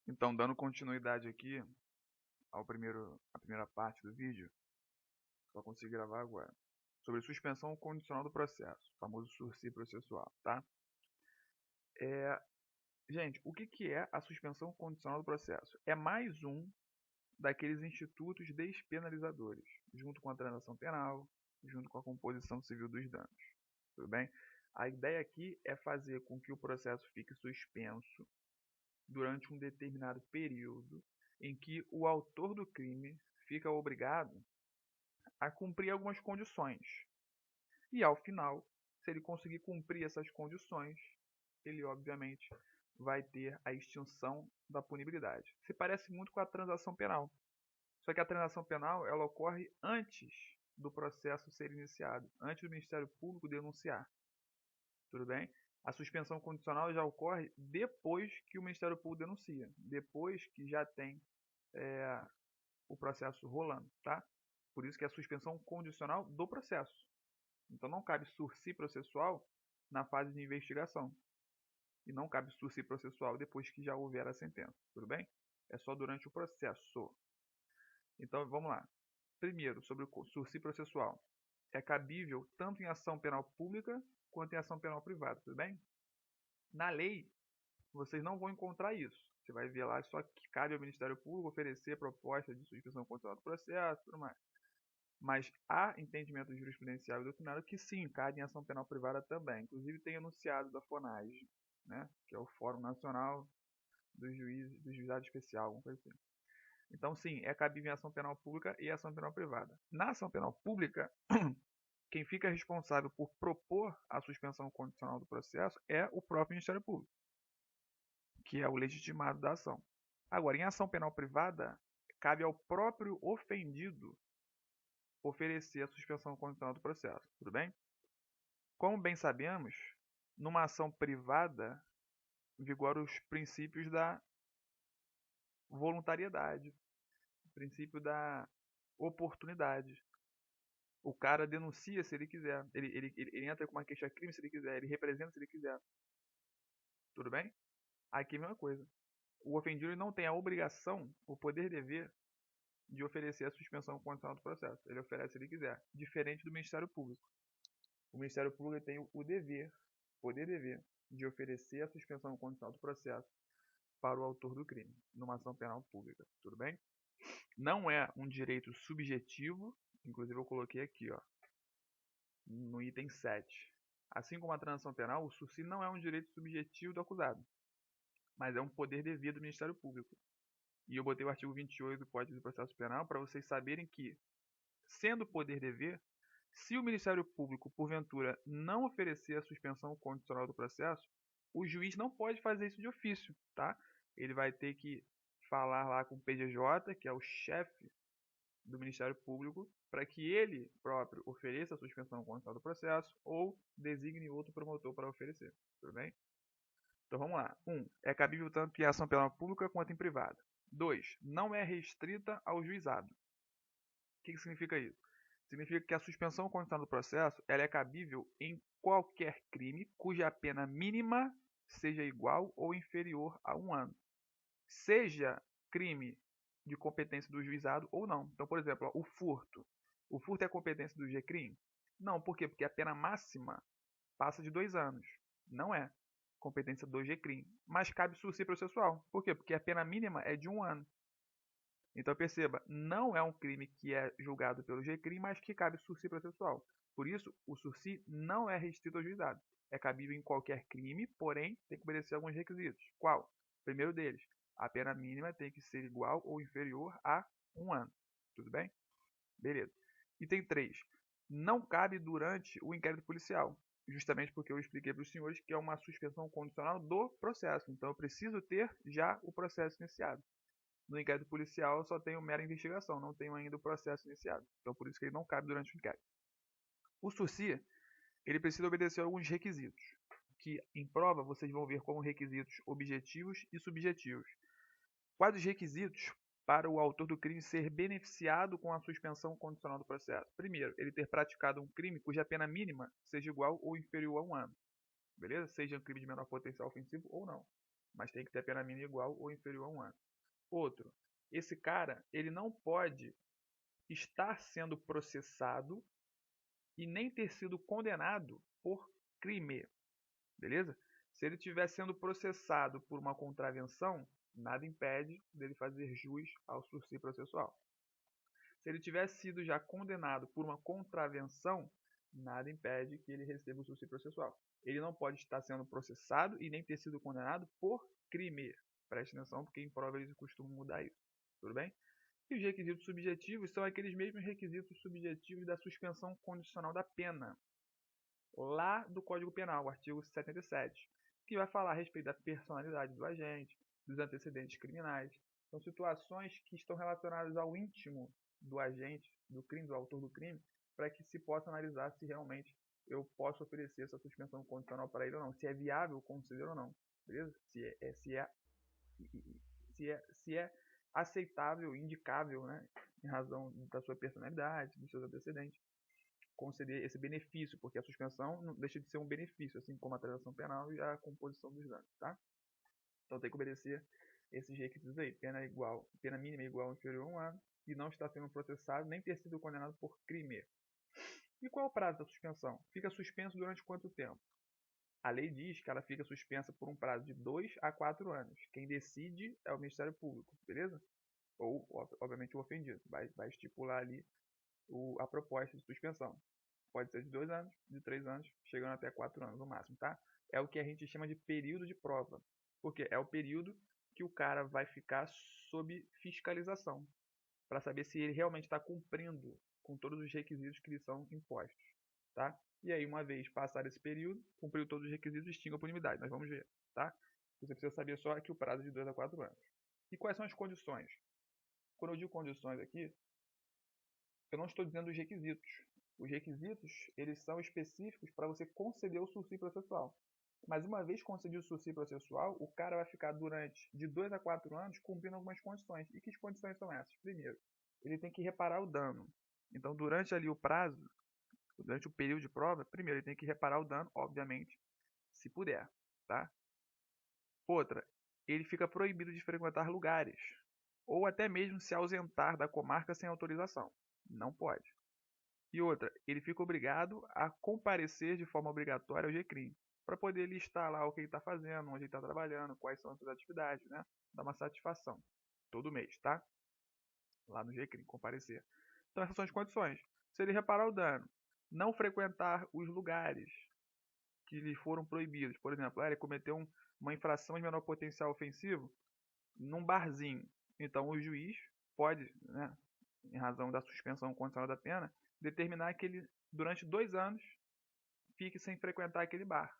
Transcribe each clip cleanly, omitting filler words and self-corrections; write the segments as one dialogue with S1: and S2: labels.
S1: Então, dando continuidade aqui à primeira parte do vídeo, só consegui gravar agora, sobre suspensão condicional do processo, o famoso sursi processual, tá? Gente, o que é a suspensão condicional do processo? É mais um daqueles institutos despenalizadores, junto com a transação penal, junto com a composição civil dos danos, tudo bem? A ideia aqui é fazer com que o processo fique suspenso durante um determinado período em que o autor do crime fica obrigado a cumprir algumas condições. E ao final, se ele conseguir cumprir essas condições, ele obviamente vai ter a extinção da punibilidade. Se parece muito com a transação penal. Só que a transação penal ela ocorre antes do processo ser iniciado, antes do Ministério Público denunciar. Tudo bem? A suspensão condicional já ocorre depois que o Ministério Público denuncia, depois que já tem o processo rolando, tá? Por isso que é a suspensão condicional do processo. Então não cabe sursi processual na fase de investigação. E não cabe sursi processual depois que já houver a sentença, tudo bem? É só durante o processo. Então vamos lá. Primeiro, sobre o sursi processual. É cabível tanto em ação penal pública quanto em ação penal privada, tudo bem? Na lei, vocês não vão encontrar isso. Você vai ver lá só que cabe ao Ministério Público oferecer proposta de suspensão condicional do processo e tudo mais. Mas há entendimento jurisprudencial e doutrinário que sim, cabe em ação penal privada também. Inclusive tem enunciado da FONAGE, né, que é o Fórum Nacional do Juizado Especial, alguma coisa assim. Então sim, é cabível em ação penal pública e ação penal privada. Na ação penal pública, quem fica responsável por propor a suspensão condicional do processo é o próprio Ministério Público, que é o legitimado da ação. Agora, em ação penal privada, cabe ao próprio ofendido oferecer a suspensão condicional do processo, tudo bem? Como bem sabemos, numa ação privada vigoram os princípios da voluntariedade, o princípio da oportunidade. O cara denuncia se ele quiser, ele entra com uma queixa-crime se ele quiser, ele representa se ele quiser. Tudo bem? Aqui é a mesma coisa. O ofendido não tem a obrigação, o poder-dever, de oferecer a suspensão condicional do processo. Ele oferece se ele quiser, diferente do Ministério Público. O Ministério Público tem o dever, poder-dever, de oferecer a suspensão condicional do processo para o autor do crime, numa ação penal pública. Tudo bem? Não é um direito subjetivo, inclusive eu coloquei aqui, ó, no item 7. Assim como a transação penal, o sursi não é um direito subjetivo do acusado, mas é um poder devido do Ministério Público. E eu botei o artigo 28 do Código de Processo Penal para vocês saberem que, sendo poder dever, se o Ministério Público, porventura, não oferecer a suspensão condicional do processo, o juiz não pode fazer isso de ofício, tá? Ele vai ter que falar lá com o PGJ, que é o chefe do Ministério Público, para que ele próprio ofereça a suspensão condicional do processo ou designe outro promotor para oferecer, tudo bem? Então vamos lá. 1. É cabível tanto em ação penal pública quanto em privada. 2. Não é restrita ao juizado. O que significa isso? Significa que a suspensão condicional do processo ela é cabível em qualquer crime cuja pena mínima seja igual ou inferior a 1 ano. Seja crime de competência do juizado ou não. Então, por exemplo, ó, o furto. O furto é competência do GCRIM? Não, por quê? Porque a pena máxima passa de 2 anos. Não é competência do GCRIM. Mas cabe sursi processual. Por quê? Porque a pena mínima é de 1 ano. Então perceba, não é um crime que é julgado pelo GCRIM, mas que cabe sursi processual. Por isso, o sursi não é restrito ao juizado. É cabível em qualquer crime, porém tem que obedecer alguns requisitos. Qual? Primeiro deles, a pena mínima tem que ser igual ou inferior a 1 ano. Tudo bem? Beleza. Item 3. Não cabe durante o inquérito policial. Justamente porque eu expliquei para os senhores que é uma suspensão condicional do processo. Então eu preciso ter já o processo iniciado. No inquérito policial eu só tenho mera investigação, não tenho ainda o processo iniciado. Então por isso que ele não cabe durante o inquérito. O sursi, ele precisa obedecer a alguns requisitos, que em prova vocês vão ver como requisitos objetivos e subjetivos. Quais os requisitos para o autor do crime ser beneficiado com a suspensão condicional do processo? Primeiro, ele ter praticado um crime cuja pena mínima seja igual ou inferior a 1 ano. Beleza? Seja um crime de menor potencial ofensivo ou não. mas tem que ter a pena mínima igual ou inferior a 1 ano. Outro, esse cara, ele não pode estar sendo processado e nem ter sido condenado por crime, beleza? Se ele estiver sendo processado por uma contravenção, nada impede dele fazer jus ao sursi processual. Se ele tiver sido já condenado por uma contravenção, nada impede que ele receba o sursi processual. Ele não pode estar sendo processado e nem ter sido condenado por crime. Preste atenção, porque em prova eles costumam mudar isso. Tudo bem? E os requisitos subjetivos são aqueles mesmos requisitos subjetivos da suspensão condicional da pena, lá do Código Penal, o artigo 77, que vai falar a respeito da personalidade do agente, dos antecedentes criminais. São situações que estão relacionadas ao íntimo do agente, do crime, do autor do crime, para que se possa analisar se realmente eu posso oferecer essa suspensão condicional para ele ou não, se é viável conceder ou não, beleza? Se é aceitável, indicável, né, em razão da sua personalidade, dos seus antecedentes, conceder esse benefício, porque a suspensão não deixa de ser um benefício, assim como a transação penal e a composição dos danos, tá? Então tem que obedecer esses requisitos aí, pena mínima igual ou inferior a 1 ano, e não está sendo processado nem ter sido condenado por crime. E qual é o prazo da suspensão? Fica suspenso durante quanto tempo? A lei diz que ela fica suspensa por um prazo de 2 a 4 anos. Quem decide é o Ministério Público, beleza? Ou, obviamente, o ofendido. Vai estipular ali a proposta de suspensão. Pode ser de 2 anos, de 3 anos, chegando até 4 anos no máximo, tá? É o que a gente chama de período de prova. Porque é o período que o cara vai ficar sob fiscalização, para saber se ele realmente está cumprindo com todos os requisitos que lhe são impostos, tá? E aí, uma vez passado esse período, cumpriu todos os requisitos, extingue a punibilidade. Nós vamos ver, tá? Você precisa saber só que o prazo é de 2 a 4 anos. E quais são as condições? Quando eu digo condições aqui, eu não estou dizendo os requisitos. Os requisitos, eles são específicos para você conceder o sursi processual. Mas uma vez concedido o sursi processual, o cara vai ficar durante de 2 a 4 anos cumprindo algumas condições. E que condições são essas? Primeiro, ele tem que reparar o dano. Então, durante ali o prazo, durante o período de prova, primeiro ele tem que reparar o dano, obviamente, se puder, tá? Outra, ele fica proibido de frequentar lugares, ou até mesmo se ausentar da comarca sem autorização. Não pode. E outra, ele fica obrigado a comparecer de forma obrigatória ao GCRIM, para poder listar lá o que ele está fazendo, onde ele está trabalhando, quais são as suas atividades, né? Dar uma satisfação. Todo mês, tá? Lá no GCRIM, comparecer. Então essas são as condições. Se ele reparar o dano, não frequentar os lugares que lhe foram proibidos. Por exemplo, ele cometeu uma infração de menor potencial ofensivo num barzinho. Então o juiz pode, né, em razão da suspensão condicional da pena, determinar que ele, durante 2 anos, fique sem frequentar aquele bar.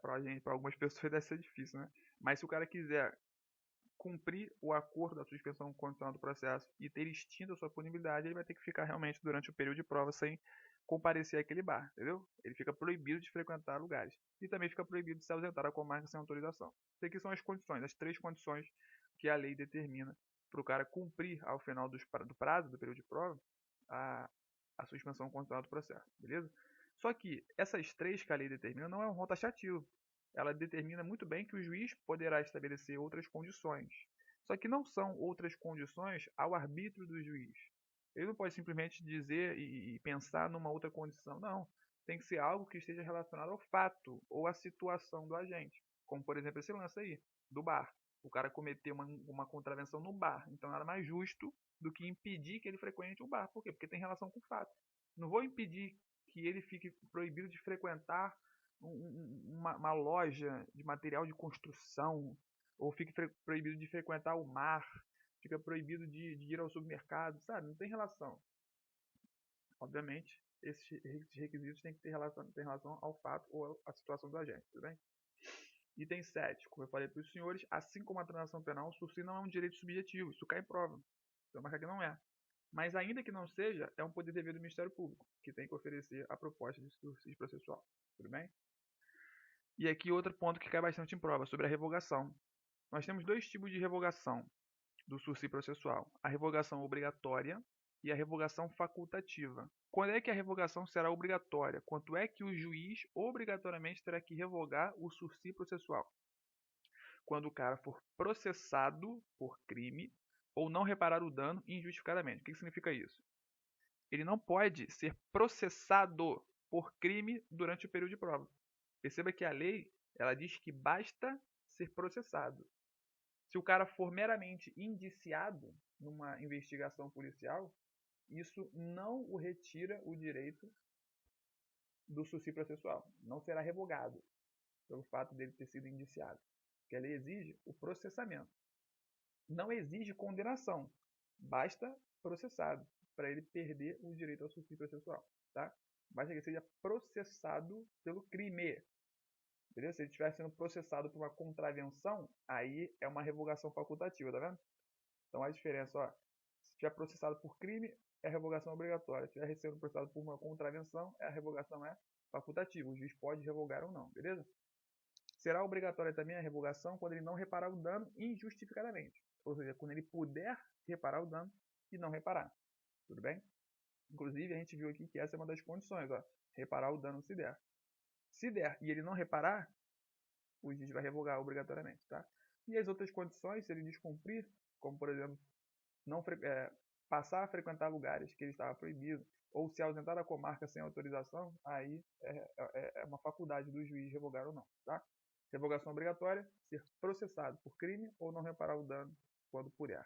S1: Para algumas pessoas deve ser difícil, né? Mas se o cara quiser cumprir o acordo da suspensão condicional do processo e ter extinto a sua punibilidade, ele vai ter que ficar realmente durante o período de prova sem comparecer àquele bar, entendeu? Ele fica proibido de frequentar lugares. E também fica proibido de se ausentar da comarca sem autorização. Isso aqui são as condições, as 3 condições que a lei determina para o cara cumprir ao final do prazo, do período de prova, a suspensão condicional do processo, beleza? Só que essas 3 que a lei determina não é um rol taxativo. Ela determina muito bem que o juiz poderá estabelecer outras condições. Só que não são outras condições ao arbítrio do juiz. Ele não pode simplesmente dizer e pensar numa outra condição. Não. Tem que ser algo que esteja relacionado ao fato ou à situação do agente. Como, por exemplo, esse lance aí, do bar. O cara cometeu uma contravenção no bar. Então, nada mais justo do que impedir que ele frequente o bar. Por quê? Porque tem relação com o fato. Não vou impedir que ele fique proibido de frequentar uma loja de material de construção, ou fique proibido de frequentar o mar, fica proibido de ir ao supermercado, sabe? Não tem relação. Obviamente, esses requisitos têm que ter relação ao fato ou à situação do agente, tudo bem? Item 7, como eu falei para os senhores, assim como a transação penal, o sursi não é um direito subjetivo, isso cai em prova. Então, marcar que não é. Mas ainda que não seja, é um poder dever do Ministério Público, que tem que oferecer a proposta de sursi processual, tudo bem? E aqui outro ponto que cai bastante em prova, sobre a revogação. Nós temos 2 tipos de revogação do sursi processual. A revogação obrigatória e a revogação facultativa. Quando é que a revogação será obrigatória? Quanto é que o juiz obrigatoriamente terá que revogar o sursi processual? Quando o cara for processado por crime ou não reparar o dano injustificadamente. O que significa isso? Ele não pode ser processado por crime durante o período de prova. Perceba que a lei, ela diz que basta ser processado. Se o cara for meramente indiciado numa investigação policial, isso não o retira o direito do sursi processual. Não será revogado pelo fato dele ter sido indiciado. Porque a lei exige o processamento. Não exige condenação. Basta processado para ele perder o direito ao sursi processual. Tá? Basta que ele seja processado pelo crime. Beleza? Se ele estiver sendo processado por uma contravenção, aí é uma revogação facultativa, tá vendo? Então a diferença, ó, se estiver processado por crime, é revogação obrigatória. Se estiver sendo processado por uma contravenção, a revogação é facultativa. O juiz pode revogar ou não, beleza? Será obrigatória também a revogação quando ele não reparar o dano injustificadamente. Ou seja, quando ele puder reparar o dano e não reparar. Tudo bem? Inclusive, a gente viu aqui que essa é uma das condições, ó, reparar o dano se der. Se der e ele não reparar, o juiz vai revogar obrigatoriamente, tá? E as outras condições, se ele descumprir, como por exemplo, não passar a frequentar lugares que ele estava proibido, ou se ausentar da comarca sem autorização, aí é uma faculdade do juiz revogar ou não, tá? Revogação obrigatória, ser processado por crime ou não reparar o dano quando puder.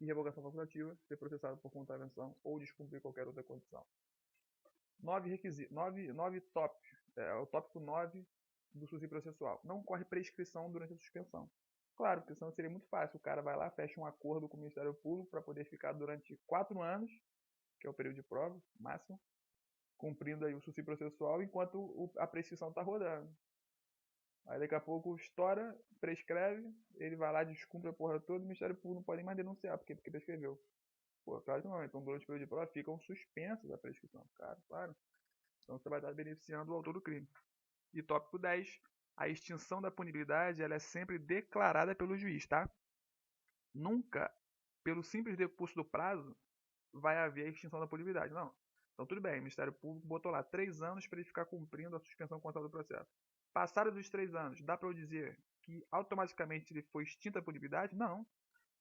S1: E revogação facultativa, ser processado por contravenção ou descumprir qualquer outra condição. 9 requisitos, 9 tópicos. O tópico 9 do sursi processual. Não corre prescrição durante a suspensão. Claro, porque senão seria muito fácil. O cara vai lá, fecha um acordo com o Ministério Público para poder ficar durante 4 anos, que é o período de prova máximo, cumprindo aí o sursi processual enquanto a prescrição está rodando. Aí daqui a pouco estoura, prescreve, ele vai lá, descumpre a porra toda, o Ministério Público não pode nem mais denunciar, porque prescreveu. Pô, claro que não. Então durante o período de prova ficam suspensos a prescrição. Claro. Então você vai estar beneficiando o autor do crime. E tópico 10, a extinção da punibilidade ela é sempre declarada pelo juiz, tá? Nunca, pelo simples decurso do prazo, vai haver a extinção da punibilidade, não. Então tudo bem, o Ministério Público botou lá 3 anos para ele ficar cumprindo a suspensão condicional do processo. Passados os 3 anos, dá para eu dizer que automaticamente ele foi extinta a punibilidade? Não.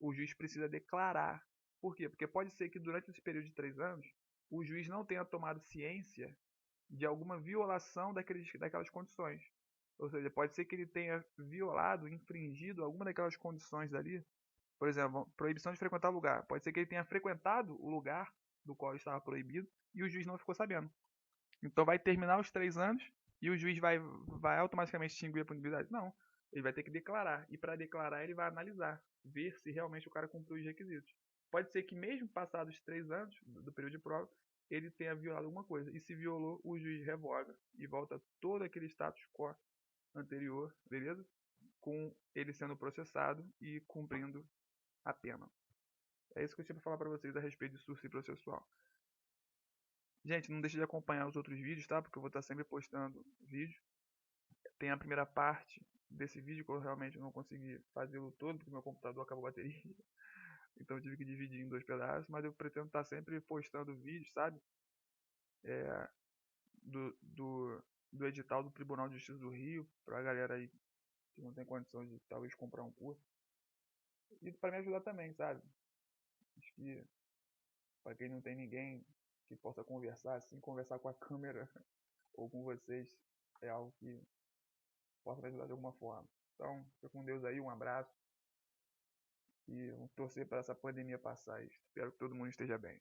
S1: O juiz precisa declarar. Por quê? Porque pode ser que durante esse período de 3 anos, o juiz não tenha tomado ciência de alguma violação daquelas condições. Ou seja, pode ser que ele tenha violado, infringido alguma daquelas condições dali. Por exemplo, proibição de frequentar o lugar. Pode ser que ele tenha frequentado o lugar do qual estava proibido e o juiz não ficou sabendo. Então vai terminar os 3 anos e o juiz vai automaticamente extinguir a punibilidade? Não. Ele vai ter que declarar. E para declarar ele vai analisar, ver se realmente o cara cumpriu os requisitos. Pode ser que mesmo passados 3 anos do período de prova, ele tenha violado alguma coisa. E se violou, o juiz revoga e volta todo aquele status quo anterior, beleza? Com ele sendo processado e cumprindo a pena. É isso que eu tinha para falar para vocês a respeito de sursi processual. Gente, não deixe de acompanhar os outros vídeos, tá? Porque eu vou estar sempre postando vídeo. Tem a primeira parte desse vídeo que eu realmente não consegui fazê-lo todo, porque meu computador acabou a bateria. Então eu tive que dividir em 2 pedaços, mas eu pretendo estar sempre postando vídeos, sabe? Do edital do Tribunal de Justiça do Rio, pra galera aí que não tem condição de talvez comprar um curso. E para me ajudar também, sabe? Acho que para quem não tem ninguém que possa conversar assim, conversar com a câmera ou com vocês é algo que possa me ajudar de alguma forma. Então, fica com Deus aí, um abraço e vamos torcer para essa pandemia passar. Espero que todo mundo esteja bem.